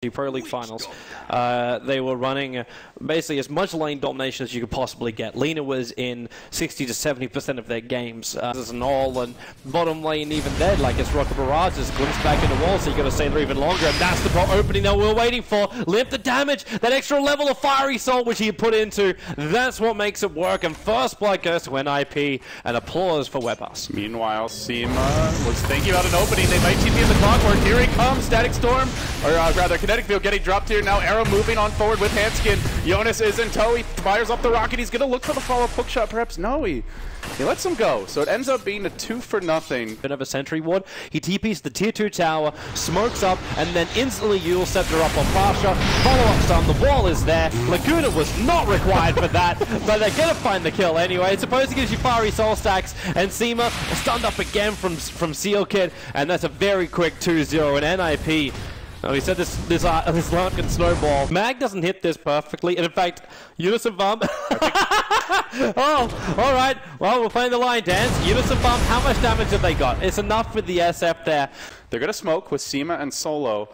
Pro League Finals. They were running basically as much lane domination as you could possibly get. Lena was in 60 to 70% of their games. There's an all, and bottom lane even then, like it's Rocket Barrages, glimpse back in the wall, so you got to stay there even longer, and that's the opening that we're waiting for. Limp the damage, that extra level of Fiery Soul which he put into, that's what makes it work, and first blood goes to NIP, and applause for Webhouse. Meanwhile, Seema was thinking about an opening. They might TP in the clockwork. Here he comes, Static Storm, or rather Kinetic Field getting dropped here. Now Arrow moving on forward with Handskin. Jonas is in tow. He fires up the rocket. He's going to look for the follow-up hook shot. Perhaps no, he lets him go. So it ends up being a 2-for-0. Bit of a sentry ward. He TPs the tier 2 tower, smokes up, and then instantly Yule Scepter up on Pasha. Follow-up stun. The wall is there. Laguna was not required for that, but they're going to find the kill anyway. It's supposed to give you Fiery Soul stacks, and Seema stunned up again from Seal Kid, and that's a very quick 2-0, and NIP. Oh, he said this lamp can snowball. Mag doesn't hit this perfectly, and in fact, Unison Bump. Oh, all right. Well, we're playing the line dance. Unison Bump, how much damage have they got? It's enough with the SF there. They're going to smoke with Seema and Solo.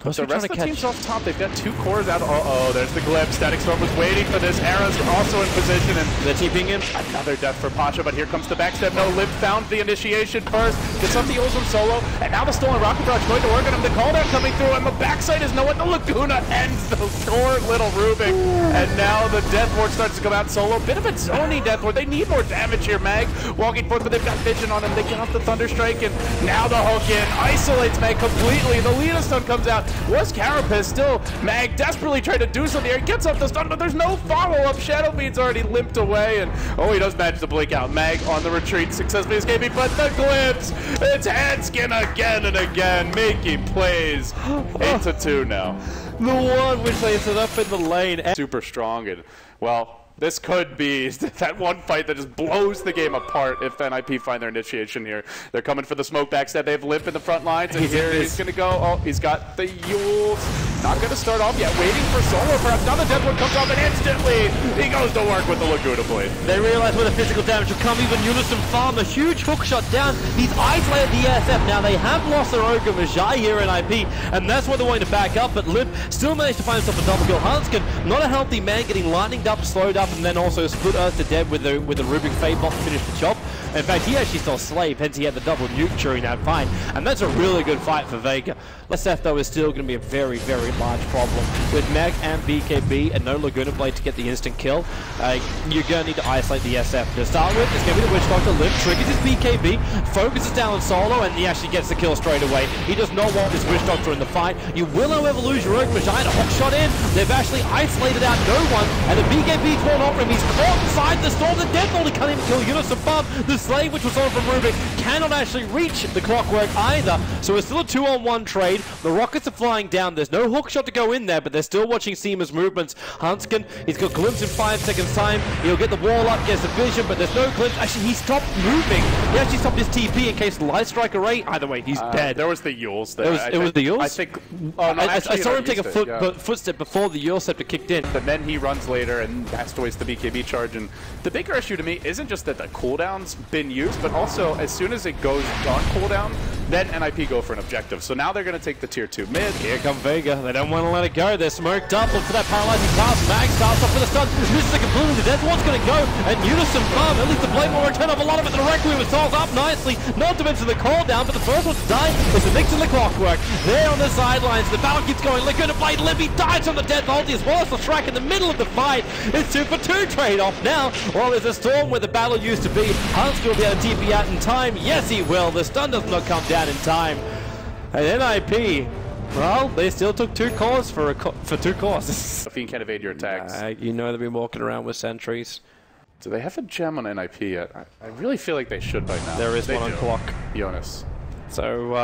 The rest of the team's off top. They've got 2 cores out. Uh-oh, there's the glimpse. Static Storm was waiting for this. Arrow's also in position, and they're TPing him. Another death for Pasha, but here comes the backstep. No, Limp found the initiation first. Gets up the Eels from Solo, and now the stolen Rocket Barrage going to work on him. The call down coming through, and the backside is no one. The Laguna ends the poor little Rubik, and now the Death Ward starts to come out. Solo, bit of a zoning Death Ward. They need more damage here. Mag walking forth, but they've got vision on him. They get off the Thunder Strike, and now the hook in isolates Mag completely. The Lena stun comes out. Was Carapace still? Mag desperately trying to do something here. He gets up the stun, but there's no follow-up. Shadowbeam's already limped away, and oh, he does manage to blink out. Mag on the retreat, successfully escaping, but the glimpse! It's Handskin again and again, making plays. 8-2 now. The one which they set up in the lane. Super strong, and well, this could be that one fight that just blows the game apart if NIP find their initiation here. They're coming for the smoke backstab. They have Limp in the front lines, and here he's going to go. Oh, he's got the Yules. Not going to start off yet. Waiting for Solo. Perhaps now the Death One comes off, and instantly he goes to work with the Laguna Blade. They realize where the physical damage will come. Even Unison Farm, a huge hook shot down. He's isolated the SF. Now they have lost their Ogre Majai here in IP, and that's why they're wanting to back up. But Limp still managed to find himself a double kill. Hanskin, not a healthy man, getting lightninged up, slowed up, and then also split Earth to dead with the Rubik Fade bot to finish the job. In fact, he actually stole Slave, hence he had the double nuke during that fight, and that's a really good fight for VEGA. SF though is still going to be a very, very large problem. With Meg and BKB and no Laguna Blade to get the instant kill, you're going to need to isolate the SF. To start with, it's going to be the Witch Doctor. Limp triggers his BKB, focuses down on Solo, and he actually gets the kill straight away. He does not want this Witch Doctor in the fight. You will however lose your Ogre Majai, a hook shot in. They've actually isolated out no one, and the BKB's torn off him. He's caught inside the storm. The Death only can't even kill Unison Farm. The Slave, which was on from Rubik, cannot actually reach the clockwork either. So it's still a 2-on-1 trade. The rockets are flying down. There's no hook shot to go in there, but they're still watching Seema's movements. Hanskin, he's got glimpse in 5 seconds time. He'll get the wall up, gets the vision, but there's no glimpse. Actually, he stopped moving. He actually stopped his TP in case the Light Strike Array. Either way, he's dead. There was the Yules there. It was the Yules? I think. Oh, no, I saw him take a footstep before the Yule Scepter kicked in. But then he runs later and has to waste the BKB charge. And the bigger issue to me isn't just that the cooldown's been used, but also as soon as it goes on cooldown, then NIP go for an objective. So now they're going to take the tier 2 mid. Here come VEGA. They don't want to let it go. They're smoked up. Look for that paralyzing pass. Mag starts off with a stun. Misses it completely. The Death Ward's going to go. And Unison Farm, at least the blade will return off a lot of it. The Requiem was solved up nicely. Not to mention the call down, but the first one to die is the Nix in the clockwork. There on the sidelines. The battle keeps going. Laguna Blade Libby dies from the Death ulti as well as the strike in the middle of the fight. It's 2-for-2 trade-off now. Well, there's a storm where the battle used to be. Hansk will be able to TP out in time. Yes, he will. The stun does not come down in time. And NIP, well, they still took 2 cores for 2 cores. Fiend can't evade your attacks. You know they've been walking around with sentries. Do they have a gem on NIP yet? I really feel like they should by now. There is one on clock. Jonas. So,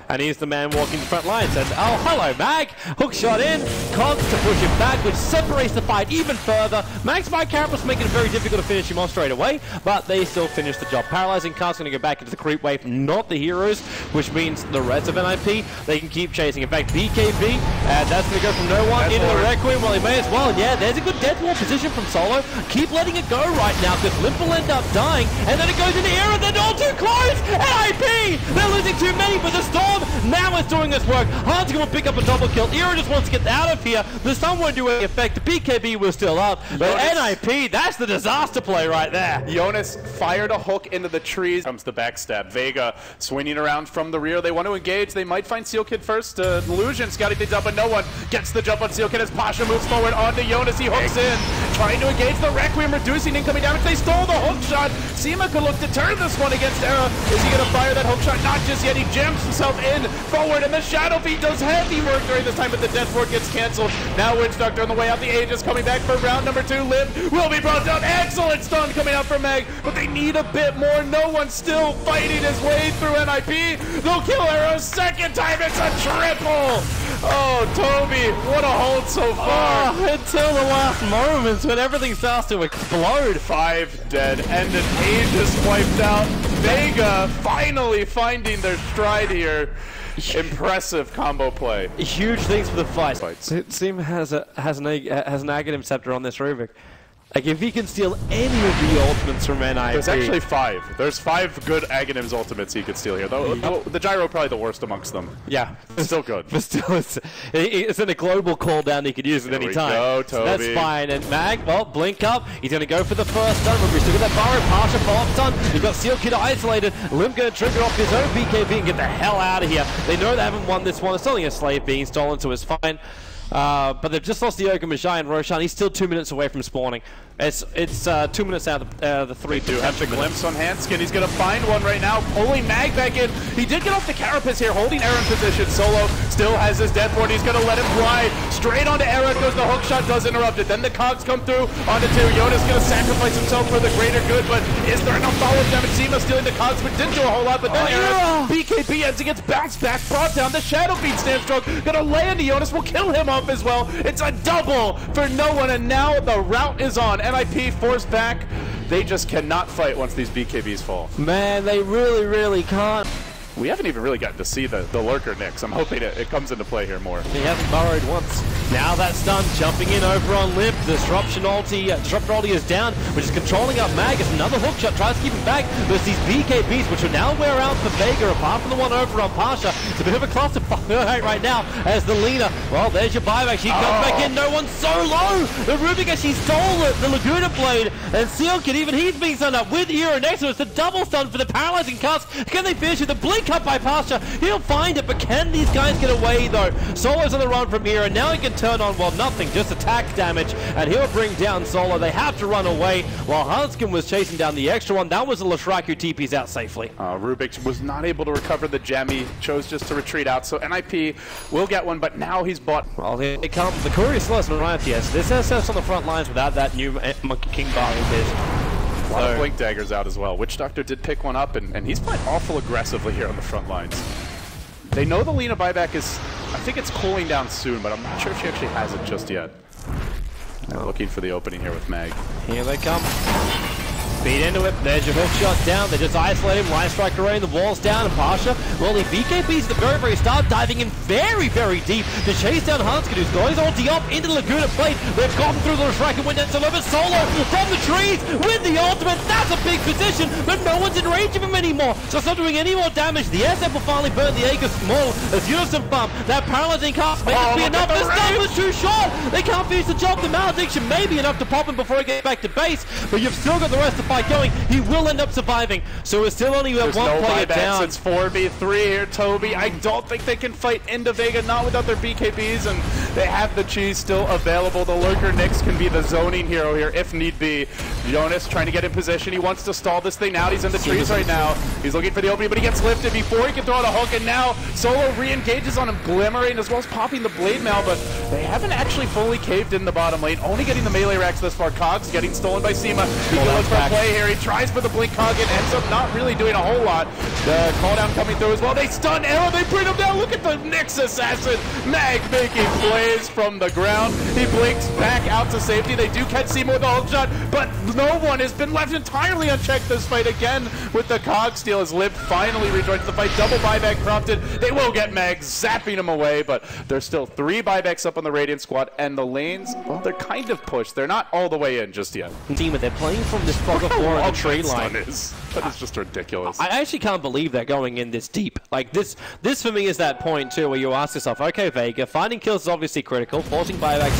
and he's the man walking the front lines. And, oh, hello, Mag! Hook shot in, Cons to push him back, which separates the fight even further. Mag's by Carapace making it very difficult to finish him off straight away, but they still finish the job. Paralyzing Cars going to go back into the creep wave, not the heroes, which means the rest of NIP, they can keep chasing. In fact, BKB, and that's going to go from no one into the Requiem. Well, he may as well. Yeah, there's a good Death Wall position from Solo. Keep letting it go right now, because Limp will end up dying, and then it goes into air, and then all too close! NIP! They're losing too many, but the Storm now is doing this work. Hanskin will pick up a double kill. Era just wants to get out of here. The Stun won't do any effect. The BKB was still up. But NIP, that's the disaster play right there. Jonas fired a hook into the trees. Comes the backstab. VEGA swinging around from the rear. They want to engage. They might find Seal Kid first. Illusion scouting things up, but no one gets the jump on Seal Kid as Pasha moves forward onto Jonas. He hooks in, trying to engage the Requiem, reducing incoming damage. They stole the hook shot. Seema could look to turn this one against Era. Is he going to fire that hook shot? Not just yet. He jams himself in forward, and the Shadow Feet does heavy work during this time, but the Death Ward gets canceled. Now Witch Doctor on the way out. The Aegis coming back for round number 2. Liv will be brought down. Excellent stun coming out from Meg, but they need a bit more. No one's still fighting his way through NIP. They'll kill Arrow. Second time, it's a triple. Oh, Toby, what a hold so far. Oh, until the last moments when everything starts to explode. 5 dead and an Aegis wiped out. VEGA finally finding their stride here. Impressive combo play. Huge things for the fight. Seem has an Aghanim Scepter on this Rubik. Like, if he can steal any of the ultimates from NIP. There's actually 5. There's 5 good Aghanim's ultimates he could steal here. Though the Gyro probably the worst amongst them. Yeah. It's still good. But still, it's in a global cooldown he could use at any time. Go, Toby. So that's fine. And Mag, well, blink up. He's going to go for the first stun. Remember, he's still got that Barrow Pasha follow-up stun. You've got Seal Kid isolated. Limb going to trigger off his own BKB and get the hell out of here. They know they haven't won this one. It's only a slave being stolen, so it's fine. But they've just lost the Ogre Magi and Roshan. He's still 2 minutes away from spawning. It's 2 minutes out of the 3. They do have the glimpse on Hanskin. He's going to find one right now, pulling Mag back in. He did get off the Carapace here, holding Era in position. Solo still has his Death Ward. He's going to let him fly straight onto Era. Goes the hook shot, does interrupt it. Then the cogs come through onto 2. Jonas going to sacrifice himself for the greater good, but is there enough follow-up damage? Seema stealing the cogs, but didn't do a whole lot. But then Era, BKB ends, he gets bounced back, brought down. The Shadow Feet stand stroke, going to land to Jonas, will kill him off as well. It's a double for no one, and now the rout is on. NIP forced back. They just cannot fight once these BKBs fall. Man, they really, really can't. We haven't even really gotten to see the Lurker Nyx. I'm hoping it comes into play here more. He hasn't burrowed once. Now that stun jumping in over on Lip. Disruption ulti is down, which is controlling up Mag. It's another hook shot, tries to keep him back. There's these BKBs, which will now wear out for VEGA, apart from the one over on Pasha. It's a bit of a cluster right now as the Lina. Well, there's your buyback. She comes back in. No one's so low. The Rubik actually stole the Laguna Blade, and Seal Kid, even he's being stunned up with Era next to us. The double stun for the paralyzing cuts. Can they finish it? The blink up by Pasha. He'll find it, but can these guys get away though? Solo's on the run from Era. Now he can turn on, well, nothing, just attack damage, and he'll bring down Solo. They have to run away while Hanskin was chasing down the extra one. That was a Lashrak who TP's out safely. Rubik was not able to recover the gem. He chose just to retreat out, so NIP will get one, but now he's bought. Well, here it comes. The Courier Celeste and Riot, yes. This SS on the front lines without that new Monkey King bar of his. A lot of Blink Daggers out as well. Witch Doctor did pick one up, and he's playing awful aggressively here on the front lines. They know the Lina buyback is, I think it's cooling down soon, but I'm not sure if she actually has it just yet. They're looking for the opening here with Mag. Here they come. Beat into it. There's your hook shot down. They just isolate him. Line strike array. The wall's down. And Pasha, well, the BKBs at the very, very start, diving in very, very deep to chase down Hanskin, who's got his ulti up into the Laguna Plate. They've gotten through the strike and went down to deliver Solo from the trees with the ultimate. That's a big position, but no one's in range of him anymore. So it's not doing any more damage. The SF will finally burn the Aegis more as Unison bump. That paralyzing cast may just be enough. The stun was too short. They can't finish the job. The malediction may be enough to pop him before he gets back to base, but you've still got the rest of the fight going. He will end up surviving, so it's still only one player down. It's 4v3 here, Toby. I don't think they can fight into VEGA, not without their BKBs, and they have the cheese still available. The Lurker Nyx can be the zoning hero here if need be. Jonas trying to get in position. He wants to stall this thing out. He's in the trees right now. He's looking for the opening, but he gets lifted before he can throw out a hook, and now Solo re-engages on him, glimmering as well as popping the blade mail, but they haven't actually fully caved in the bottom lane, only getting the melee racks this far. Cogs getting stolen by Seema. He goes for a play here. He tries for the blink cog and ends up not really doing a whole lot. The call down coming through as well. They stun Arrow. They bring him down. Look at the Nyx assassin. Mag making plays from the ground. He blinks back out to safety. They do catch Seema with a hook shot, but no one has been left entirely unchecked this fight again with the cog steal as Lib finally rejoins the fight. Double buyback prompted. They will get Mag zapping him away, but there's still 3 buybacks up on the Radiant squad, and the lanes, well, they're kind of pushed. They're not all the way in just yet. Team, they're playing from this fog before in the tree line. That is just ridiculous. I actually can't believe they're going in this deep. Like, this for me is that point, too, where you ask yourself, okay, Vega, finding kills is obviously critical. Forcing buybacks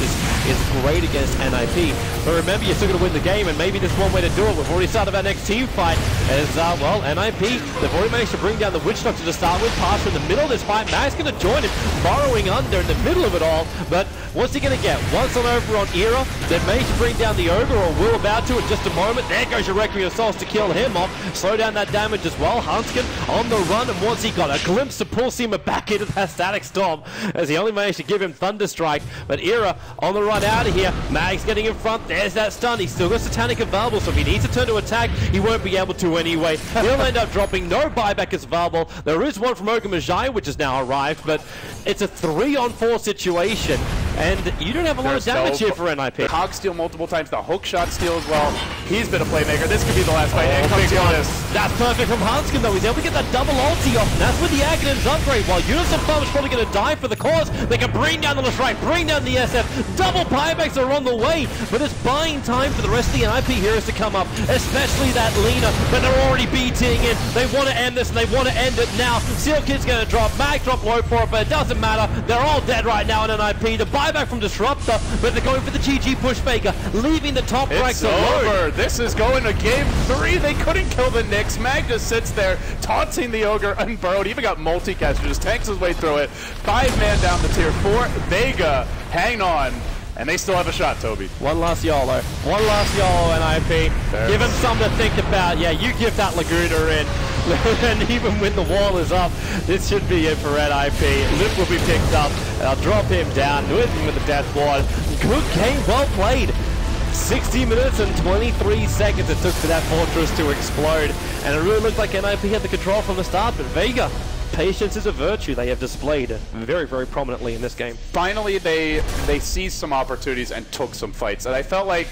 is great against NIP. But remember, you're still going to win the game, and maybe there's one way to do it. We've already started our next team fight. As, well, NIP, they've already managed to bring down the Witch Doctor to start with. Pass in the middle of this fight. Mag's going to join him, burrowing under in the middle of it all. But what's he going to get? Once on over on Era, they've managed to bring down the Ogre, or will about to in just a moment. There goes your Requiem of Souls to kill him off. Slow down that damage as well. Hanskin on the run, and once he got a glimpse to pull Seema back into that Static Storm, as he only managed to give him Thunderstrike. But Era on the run out of here. Mag's getting in front. There's that stun. He's still got Satanic available, so if he needs to turn to attack, he won't be able to anyway. He'll end up dropping. No buyback is available. There is one from Ogre Magi, which has now arrived, but it's a 3-on-4 situation, and you don't have a lot of damage here for NIP. Hog steal multiple times, the hook shot steal as well. He's been a playmaker. This could be the last fight. And comes Jonas. That's perfect from Hanskin, though. He's able to get that double ulti off, and that's with the Aghanim's upgrade. While Unison Farm is probably going to die for the cause, they can bring down the Leshrac, bring down the SF. Double buybacks are on the way, but it's buying time for the rest of the NIP heroes to come up, especially that Lina, but they're already BTing in. They want to end this, and they want to end it now. Seal Kid's going to drop, Mag drop low for it, but it doesn't matter. They're all dead right now in NIP. The buyback from Disruptor, but they're going for the GG push Vega, leaving the top ranks alone. This is going to game 3. They couldn't kill the Nyx. Mag just sits there, taunting the Ogre unburrowed. Even got multicaster, just tanks his way through it. 5-man down the tier 4. Vega, hang on. And they still have a shot, Toby. One last YOLO. One last YOLO, NIP. Give him something to think about. Yeah, you give that Laguna in. And even when the wall is up, this should be it for NIP. Lip will be picked up, and I'll drop him down with him with the death ward. Good game, well played. 60 minutes and 23 seconds it took for that fortress to explode. And it really looked like NIP had the control from the start, but Vega, patience is a virtue they have displayed very, very prominently in this game. Finally, they seized some opportunities and took some fights. And I felt like